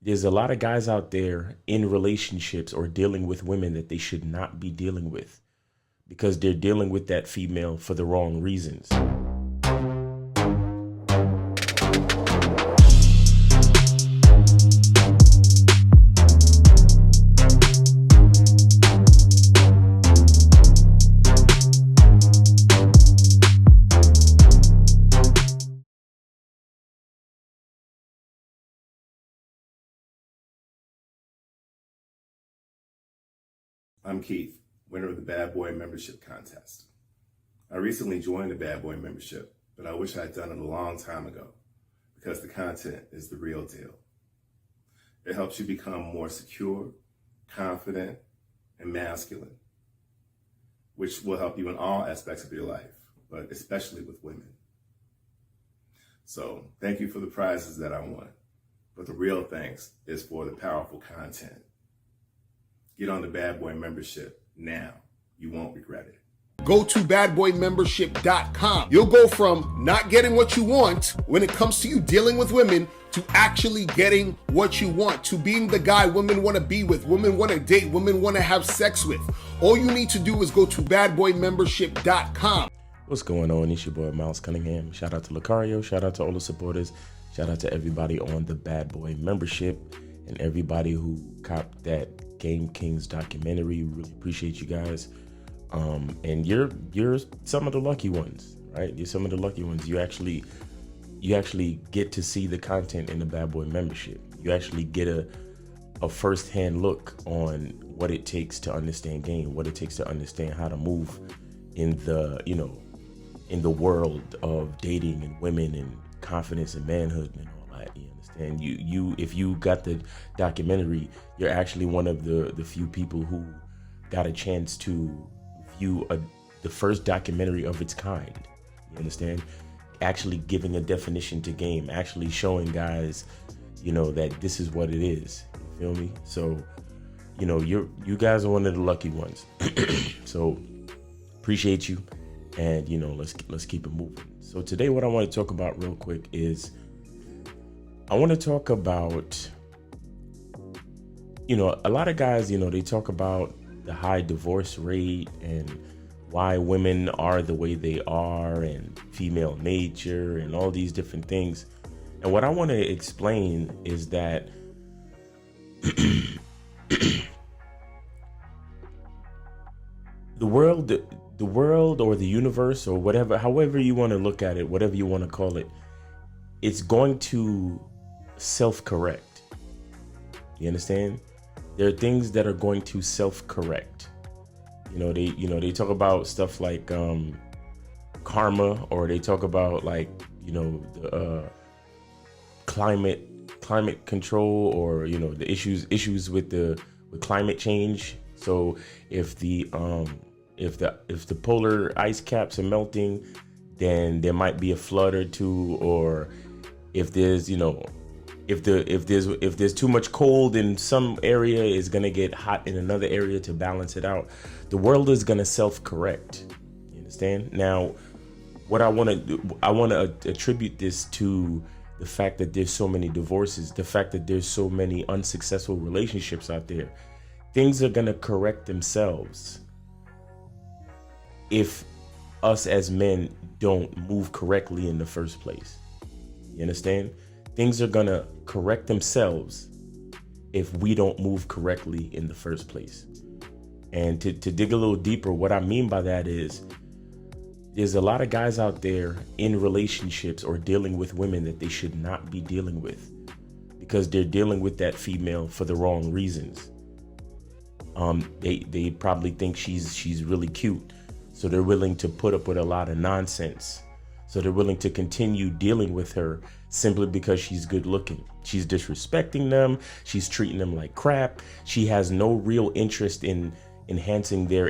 There's a lot of guys out there in relationships or dealing with women that they should not be dealing with because they're dealing with that female for the wrong reasons. I'm Keith, winner of the Bad Boy Membership Contest. I recently joined the Bad Boy Membership, but I wish I'd done it a long time ago because the content is the real deal. It helps you become more secure, confident, and masculine, which will help you in all aspects of your life, but especially with women. So thank you for the prizes that I won, but the real thanks is for the powerful content. Get on the Bad Boy Membership now. You won't regret it. Go to badboymembership.com. You'll go from not getting what you want when it comes to you dealing with women to actually getting what you want, to being the guy women want to be with, women want to date, women want to have sex with. All you need to do is go to badboymembership.com. What's going on? It's your boy Miles Cunningham. Shout out to Lucario. Shout out to all the supporters. Shout out to everybody on the Bad Boy Membership and everybody who copped that Game Kings documentary. Really appreciate you guys. And you're some of the lucky ones, right? You're some of the lucky ones. You actually get to see the content in the Bad Boy Membership. You actually get a first-hand look on what it takes to understand game, what it takes to understand how to move in the, in the world of dating and women and confidence and manhood and all that. You understand? If you got the documentary, you're actually one of the few people who got a chance to view the first documentary of its kind. You understand? Actually giving a definition to game, actually showing guys, that this is what it is. You feel me? So, you guys are one of the lucky ones. So appreciate you, and let's keep it moving. So today, what I want to talk about real quick is I want to talk about, a lot of guys, they talk about the high divorce rate and why women are the way they are and female nature and all these different things. And what I want to explain is that the world or the universe or whatever, however you want to look at it, whatever you want to call it, it's going to self-correct. You understand? There are things that are going to self-correct. They talk about stuff like karma, or they talk about the climate control, or the issues with climate change. So if the polar ice caps are melting, then there might be a flood or two, or if there's if there's too much cold in some area, it's gonna get hot in another area to balance it out. The world is gonna self-correct. You understand? Now, what I want to do, I want to attribute this to the fact that there's so many divorces, the fact that there's so many unsuccessful relationships out there. Things are gonna correct themselves if us as men don't move correctly in the first place. You understand? Things are gonna correct themselves if we don't move correctly in the first place. And to dig a little deeper, what I mean by that is there's a lot of guys out there in relationships or dealing with women that they should not be dealing with because they're dealing with that female for the wrong reasons. They probably think she's really cute, so they're willing to put up with a lot of nonsense. So they're willing to continue dealing with her simply because she's good looking. She's disrespecting them. She's treating them like crap. She has no real interest in enhancing their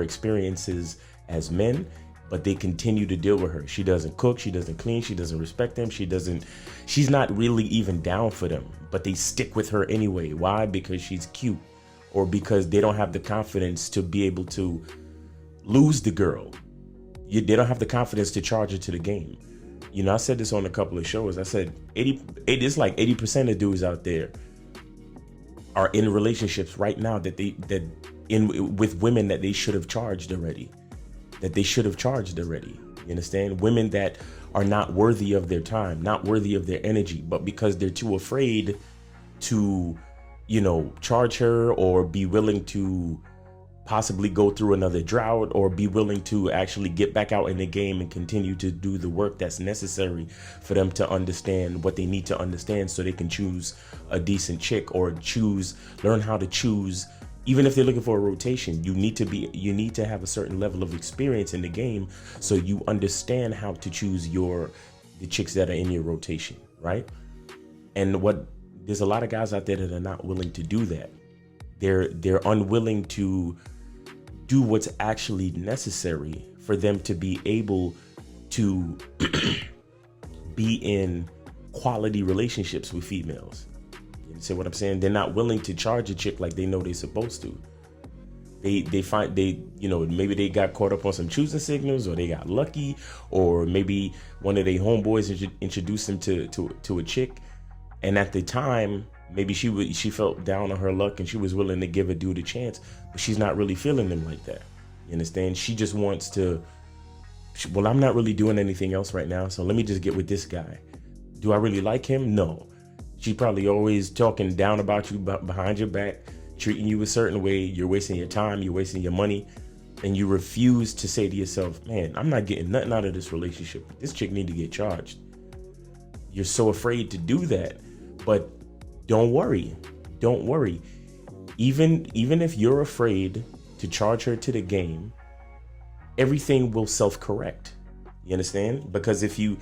experiences as men, but they continue to deal with her. She doesn't cook. She doesn't clean. She doesn't respect them. She's not really even down for them, but they stick with her anyway. Why? Because she's cute, or because they don't have the confidence to be able to lose the girl. They don't have the confidence to charge her to the game. You know, I said this on a couple of shows. I said it's like 80% of dudes out there are in relationships right now with women that they should have charged already. You understand? Women that are not worthy of their time, not worthy of their energy, but because they're too afraid to, you know, charge her or be willing to possibly go through another drought or be willing to actually get back out in the game and continue to do the work that's necessary for them to understand what they need to understand so they can choose a decent chick or learn how to choose. Even if they're looking for a rotation, you need to have a certain level of experience in the game so you understand how to choose the chicks that are in your rotation, right? And there's a lot of guys out there that are not willing to do that. They're unwilling to do what's actually necessary for them to be able to be in quality relationships with females. You see what I'm saying? They're not willing to charge a chick like they know they're supposed to. Maybe they got caught up on some choosing signals, or they got lucky, or maybe one of their homeboys introduced them to a chick, and at the time maybe she felt down on her luck and she was willing to give a dude a chance, but she's not really feeling them like that. You understand? She just wants to, well, I'm not really doing anything else right now, so let me just get with this guy. Do I really like him? No. She probably always talking down about you behind your back, treating you a certain way. You're wasting your time, you're wasting your money, and you refuse to say to yourself, man, I'm not getting nothing out of this relationship. This chick need to get charged. You're so afraid to do that, but don't worry. Even if you're afraid to charge her to the game, everything will self-correct. You understand? Because if your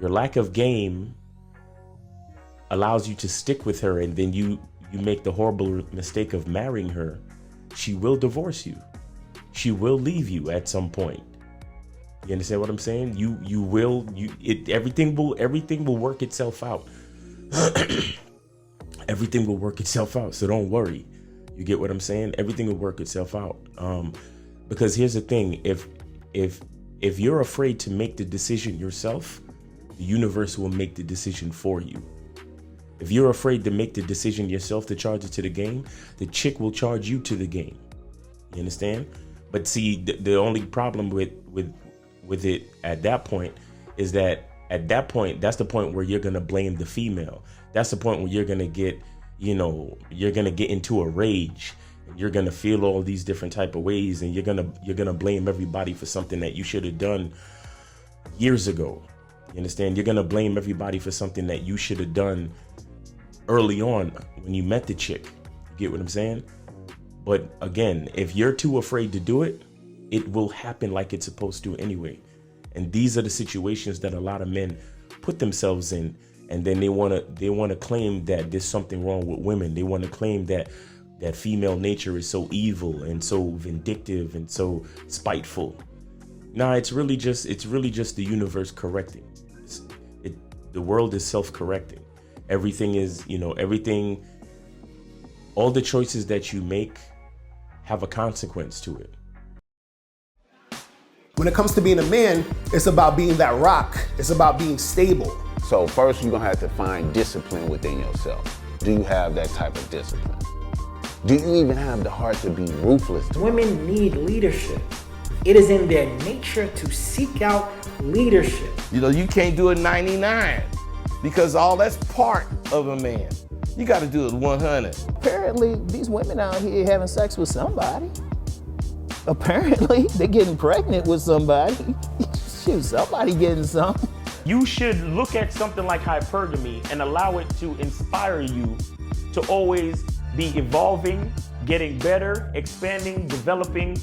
lack of game allows you to stick with her, and then you make the horrible mistake of marrying her, she will divorce you. She will leave you at some point. You understand what I'm saying? Everything will work itself out. Everything will work itself out. So don't worry. You get what I'm saying? Everything will work itself out. Because here's the thing: if you're afraid to make the decision yourself, the universe will make the decision for you. If you're afraid to make the decision yourself to charge it to the game, the chick will charge you to the game. You understand? But see, the only problem with it at that point is that that's the point where you're gonna blame the female. That's the point where you're gonna get into a rage, and you're gonna feel all these different type of ways, and you're gonna blame everybody for something that you should have done years ago. You understand? You're gonna blame everybody for something that you should have done early on when you met the chick. You get what I'm saying? But again, if you're too afraid to do it, it will happen like it's supposed to anyway. And these are the situations that a lot of men put themselves in, and then they want to claim that there's something wrong with women. They want to claim that female nature is so evil and so vindictive and so spiteful. Nah, it's really just the universe correcting. The world is self-correcting. Everything is, all the choices that you make have a consequence to it. When it comes to being a man, it's about being that rock. It's about being stable. So first, you're gonna have to find discipline within yourself. Do you have that type of discipline? Do you even have the heart to be ruthless? Women need leadership. It is in their nature to seek out leadership. You can't do it 99 because all that's part of a man. You got to do it 100. Apparently, these women out here having sex with somebody. Apparently, they're getting pregnant with somebody. Shoot, somebody getting some. You should look at something like hypergamy and allow it to inspire you to always be evolving, getting better, expanding, developing.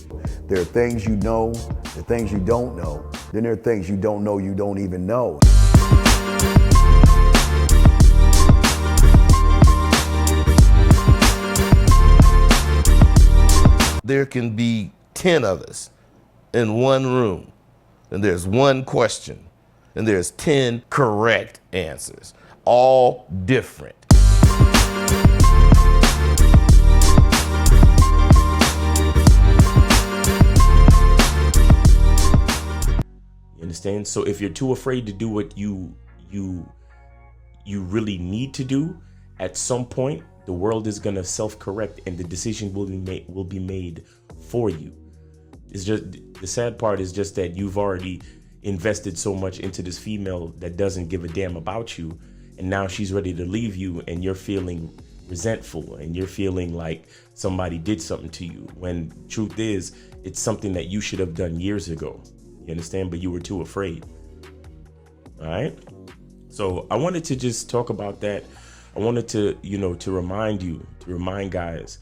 There are things you know, there are things you don't know. Then there are things you don't know you don't even know. There can be 10 of us in one room, and there's one question, and there's 10 correct answers, all different. You understand? So if you're too afraid to do what you really need to do, at some point the world is gonna self-correct and the decision will be made for you. It's just, the sad part is just that you've already invested so much into this female that doesn't give a damn about you, and now she's ready to leave you, and you're feeling resentful and you're feeling like somebody did something to you, when truth is it's something that you should have done years ago. You understand? But you were too afraid. All right. So I wanted to just talk about that. I wanted to, to remind guys,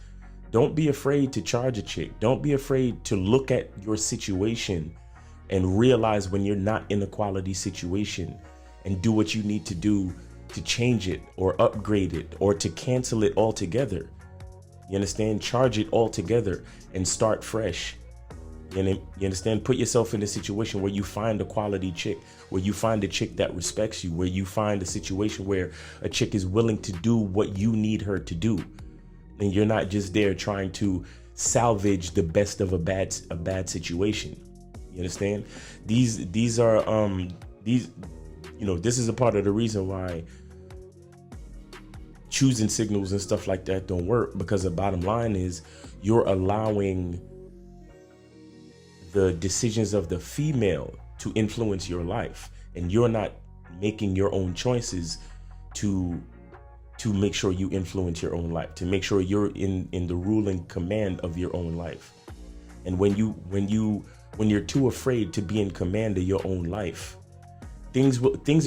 don't be afraid to charge a chick. Don't be afraid to look at your situation and realize when you're not in a quality situation, and do what you need to do to change it or upgrade it or to cancel it altogether. You understand? Charge it altogether and start fresh. You understand? Put yourself in a situation where you find a quality chick, where you find a chick that respects you, where you find a situation where a chick is willing to do what you need her to do. And you're not just there trying to salvage the best of a bad situation. You understand? This is a part of the reason why choosing signals and stuff like that don't work, because the bottom line is you're allowing the decisions of the female to influence your life, and you're not making your own choices to make sure you influence your own life, to make sure you're in the ruling command of your own life. And when you're too afraid to be in command of your own life, things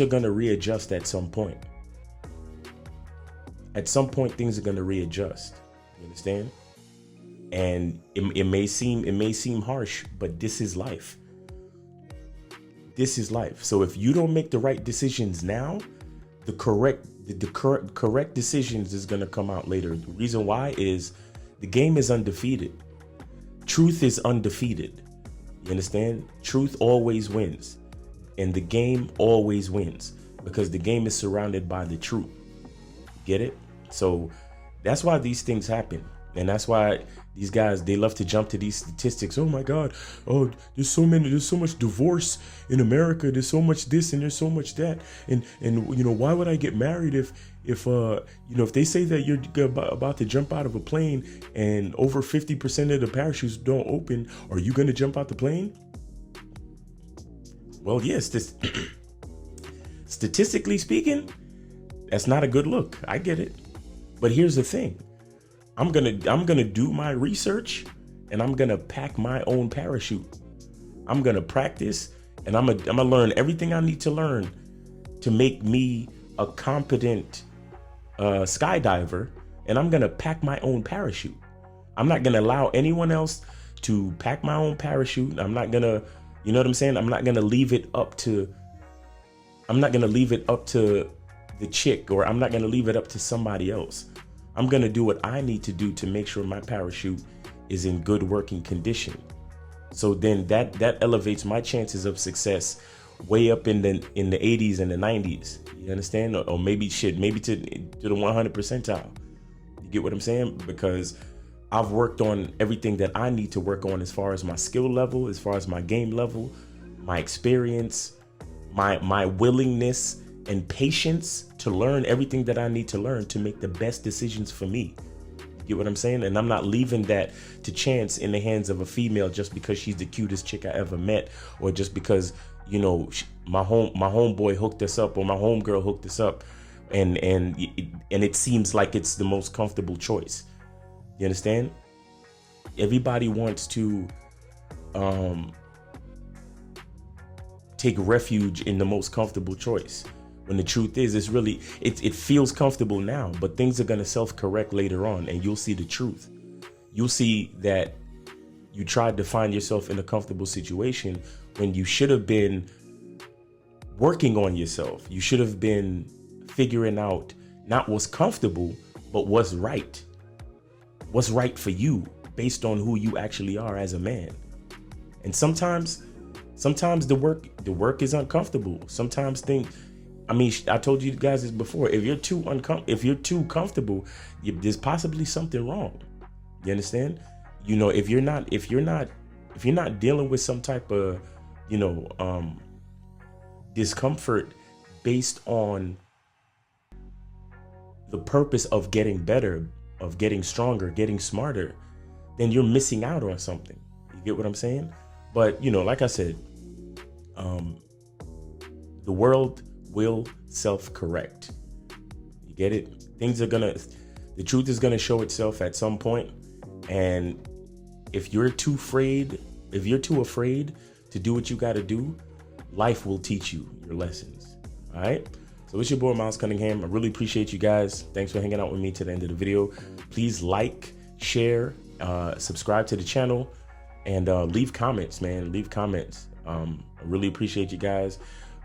are going to readjust at some point. At some point, things are going to readjust. You understand? And it may seem harsh, but this is life. This is life. So if you don't make the right decisions now, the correct decisions is going to come out later. The reason why is the game is undefeated. Truth is undefeated. You understand? Truth always wins. And the game always wins, because the game is surrounded by the truth. Get it? So that's why these things happen. And that's why these guys, they love to jump to these statistics. Oh my God. Oh, there's so much divorce in America. There's so much this and there's so much that. And why would I get married if they say that you're about to jump out of a plane and over 50% of the parachutes don't open, are you going to jump out the plane? Well, yes, statistically speaking, that's not a good look. I get it. But here's the thing. I'm gonna do my research, and I'm gonna pack my own parachute. I'm gonna practice, and I'm gonna learn everything I need to learn to make me a competent skydiver, and I'm gonna pack my own parachute. I'm not gonna allow anyone else to pack my own parachute. I'm not gonna, you know what I'm saying? I'm not gonna leave it up to the chick, or I'm not gonna leave it up to somebody else. I'm gonna do what I need to do to make sure my parachute is in good working condition. So then that elevates my chances of success way up in the 80s and the 90s. You understand? Or maybe to the 100 percentile. You get what I'm saying? Because I've worked on everything that I need to work on, as far as my skill level, as far as my game level, my experience, my willingness and patience to learn everything that I need to learn to make the best decisions for me. You get what I'm saying? And I'm not leaving that to chance in the hands of a female just because she's the cutest chick I ever met, or just because, my homeboy hooked us up, or my homegirl hooked us up, and it seems like it's the most comfortable choice. You understand? Everybody wants to take refuge in the most comfortable choice, when the truth is, it feels comfortable now, but things are going to self-correct later on, and you'll see the truth. You'll see that you tried to find yourself in a comfortable situation when you should have been working on yourself. You should have been figuring out not what's comfortable, but what's right. What's right for you based on who you actually are as a man. And sometimes the work is uncomfortable. Sometimes I told you guys this before. If you're too comfortable, there's possibly something wrong. You understand? If you're not dealing with some type of, discomfort based on the purpose of getting better, of getting stronger, getting smarter, then you're missing out on something. You get what I'm saying? But, you know, like I said, the world will self-correct. You get it? The truth is gonna show itself at some point. And if you're too afraid to do what you gotta do, life will teach you your lessons. All right? So it's your boy, Miles Cunningham. I really appreciate you guys. Thanks for hanging out with me to the end of the video. Please like, share, subscribe to the channel, and leave comments, man. Leave comments. I really appreciate you guys.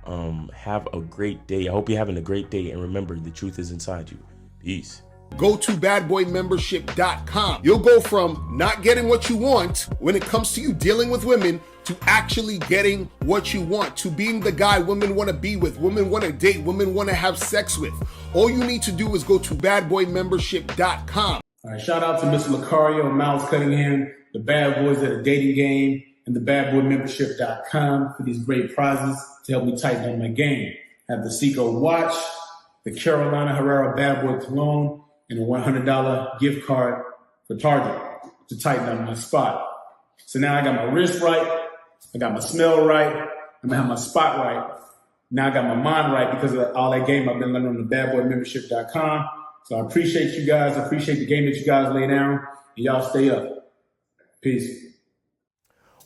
Have a great day. I hope you're having a great day. And remember, the truth is inside you. Peace. Go to badboymembership.com. You'll go from not getting what you want when it comes to you dealing with women to actually getting what you want, to being the guy women want to be with, women want to date, women want to have sex with. All you need to do is go to badboymembership.com. All right, shout out to Mr. Lucario and Miles Cunningham, the bad boys at the dating game, and the badboymembership.com for these great prizes to help me tighten up my game. I have the Seiko watch, the Carolina Herrera Bad Boy Cologne, and a $100 gift card for Target to tighten up my spot. So now I got my wrist right, I got my smell right, I'm gonna have my spot right. Now I got my mind right because of all that game I've been learning on the badboymembership.com. So I appreciate you guys. I appreciate the game that you guys lay down. And y'all stay up. Peace.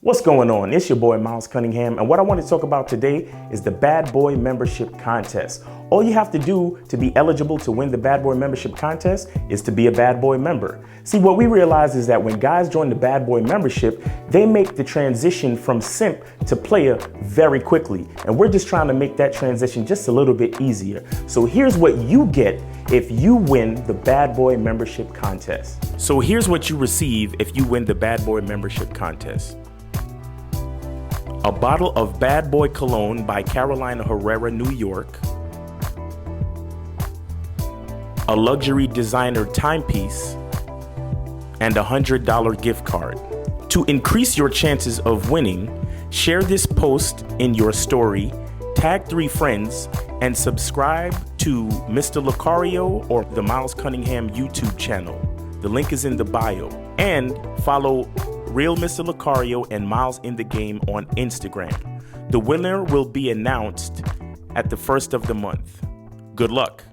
What's going on? It's your boy, Miles Cunningham. And what I want to talk about today is the Bad Boy Membership Contest. All you have to do to be eligible to win the Bad Boy Membership Contest is to be a Bad Boy member. See, what we realize is that when guys join the Bad Boy Membership, they make the transition from simp to player very quickly. And we're just trying to make that transition just a little bit easier. So here's what you get if you win the Bad Boy Membership Contest. So here's what you receive if you win the Bad Boy Membership Contest. A bottle of Bad Boy Cologne by Carolina Herrera, New York. A luxury designer timepiece. And a $100 gift card. To increase your chances of winning, share this post in your story, tag 3 friends, and subscribe to Mr. Lucario or the Miles Cunningham YouTube channel. The link is in the bio. And follow Real Mr. Lucario and Miles in the Game on Instagram. The winner will be announced at the first of the month. Good luck.